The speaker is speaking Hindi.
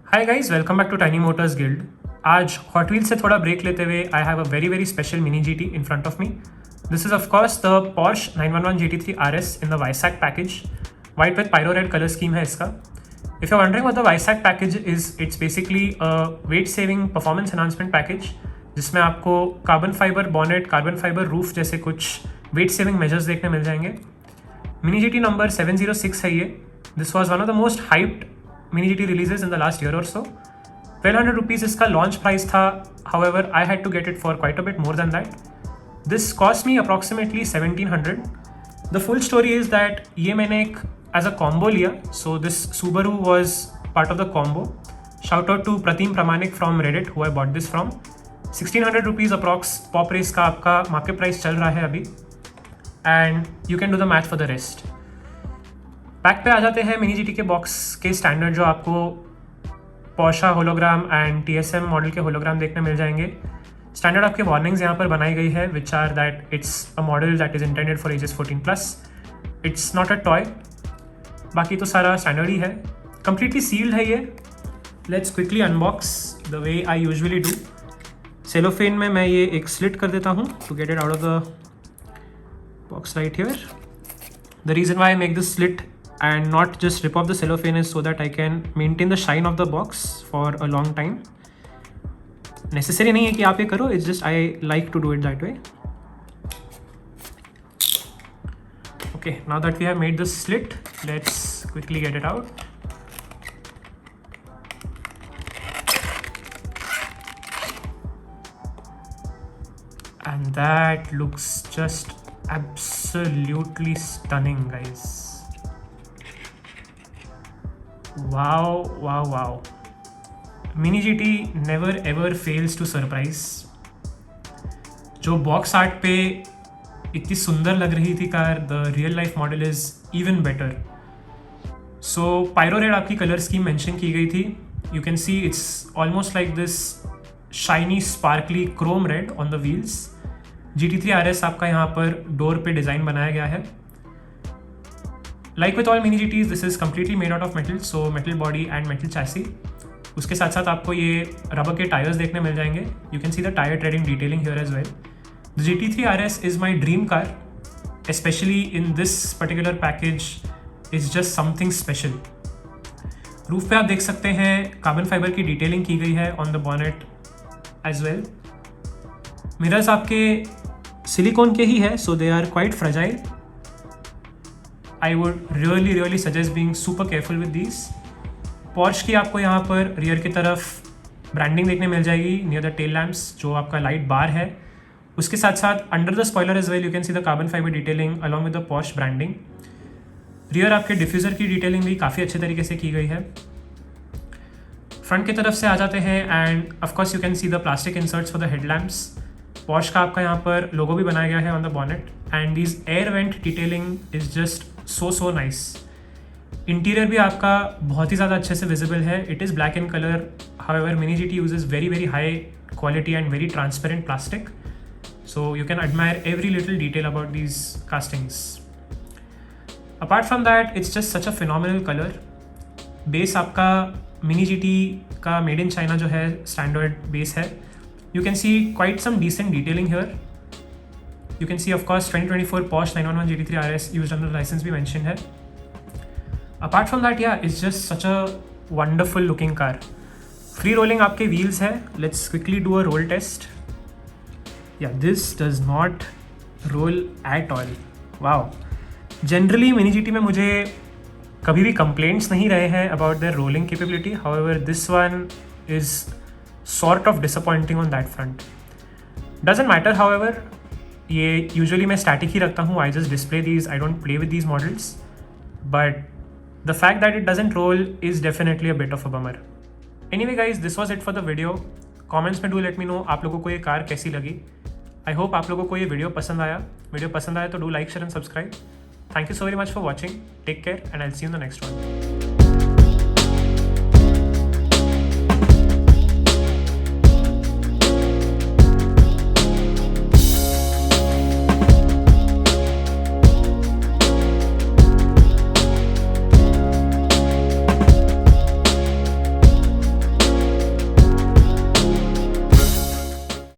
Hi guys, welcome back to Tiny Motors Guild. आज हॉट व्हील्स से थोड़ा ब्रेक लेते हुए I have a very special Mini GT in front of me. This is of course the Porsche 911 GT3 RS in the Weissach package. White with pyro red colour scheme है इसका। If you are wondering what the Weissach package is, it's basically a weight saving performance enhancement package जिसमें आपको carbon fibre bonnet, carbon fibre roof जैसे कुछ वेट सेविंग मेजर्स देखने मिल जाएंगे। मिनी जीटी नंबर 706 है ये। This was one of the most hyped Mini GT releases in the last year और सो। 1200 रुपीज़ इसका लॉन्च प्राइस था, however I had to get it for quite a bit more than that. This cost me approximately 1700। The full story is that ये मैंने एक एज अ कॉम्बो लिया, so this Subaru was part of the combo. Shout out to Pratim Pramanik from Reddit who I bought this from. 1600 rupees approx Pop Race का आपका मार्केट प्राइस चल रहा है अभी, and you can do the math for the rest. Pack पे आ जाते हैं मिनी जीटी के बॉक्स के स्टैंडर्ड जो आपको Porsche hologram and TSM model के होलोग्राम देखने मिल जाएंगे। स्टैंडर्ड आपके वार्निंग्स यहाँ पर बनाई गई है which are that it's a model that is intended for ages 14+। It's not a toy. बाकी तो सारा स्टैंडर्ड ही है, कम्प्लीटली सील्ड है ये। Let's quickly unbox the way I usually do. Cellophane में मैं ये एक स्लिट कर देता हूँ to get it out of the box right here. The reason why I make this slit and not just rip off the cellophane is so that I can maintain the shine of the box for a long time. Necessary नहीं है कि आप ये करो, it's just I like to do it that way. Okay, now that we have made this slit, let's quickly get it out. And that looks just absolutely stunning, guys. Wow. Mini GT never ever fails to surprise. जो बॉक्स आर्ट पे इतनी सुंदर लग रही थी कार, the real life model is even better. So pyro red आपकी कलर स्कीम मेंशन की गई थी। You can see it's almost like this shiny sparkly chrome red on the wheels. GT3 RS आपका यहाँ पर डोर पे डिज़ाइन बनाया गया है। Like with all mini GTs, this is completely made out of metal, so metal body and metal chassis. उसके साथ साथ आपको ये रबर के टायर्स देखने मिल जाएंगे। You can see the tyre treading detailing here as well. The GT3 RS is my dream car, specially in this particular package is just something special. Roof पे आप देख सकते हैं कार्बन फाइबर की डिटेलिंग की गई है on the bonnet as well. Mirrors आपके सिलिकॉन के ही है, so they are quite fragile. I would really suggest being super careful with these. Porsche की आपको यहाँ पर रियर की तरफ ब्रांडिंग देखने मिल जाएगी नियर द टेल लैम्प्स, जो आपका लाइट बार है। उसके साथ साथ under the spoiler as well you can see the carbon fibre detailing along with the Porsche branding. Rear आपके डिफ्यूज़र की डिटेलिंग भी काफ़ी अच्छे तरीके से की गई है। फ्रंट की तरफ से आ जाते हैं and of course you can see the plastic inserts for the headlamps. Porsche का आपका यहाँ पर लोगो भी बनाया गया है on the bonnet, and this air vent detailing is just so nice. Interior भी आपका बहुत ही ज़्यादा अच्छे से विजिबल है। It is black in colour, however mini GT uses very high quality and very transparent plastic, so you can admire every little detail about these castings. Apart from that it's just such a phenomenal colour. Base आपका मिनी GT का मेड इन चाइना जो है स्टैंडर्ड बेस है। You can see quite some decent detailing here. You can see of course 2024 Porsche 911 GT3 RS used under license भी mentioned है। Apart from that, yeah, it's just such a wonderful looking car. Free rolling आपके wheels है। Let's quickly do a roll test. Yeah, this does not roll at all. Wow. Generally Mini GT में मुझे कभी भी complaints नहीं रहे हैं about their rolling capability. However, this one is sort of disappointing on that front. Doesn't matter, however, ये usually मैं static ही रखता हूँ. I just display these, I don't play with these models. But the fact that it doesn't roll is definitely a bit of a bummer. Anyway guys, this was it for the video. Comments में do let me know आप लोगों को ये कार कैसी लगी. I hope आप लोगों को ये वीडियो पसंद आया। वीडियो पसंद आया तो do like, share and subscribe. Thank you so very much for watching. Take care and I'll see you in the next one.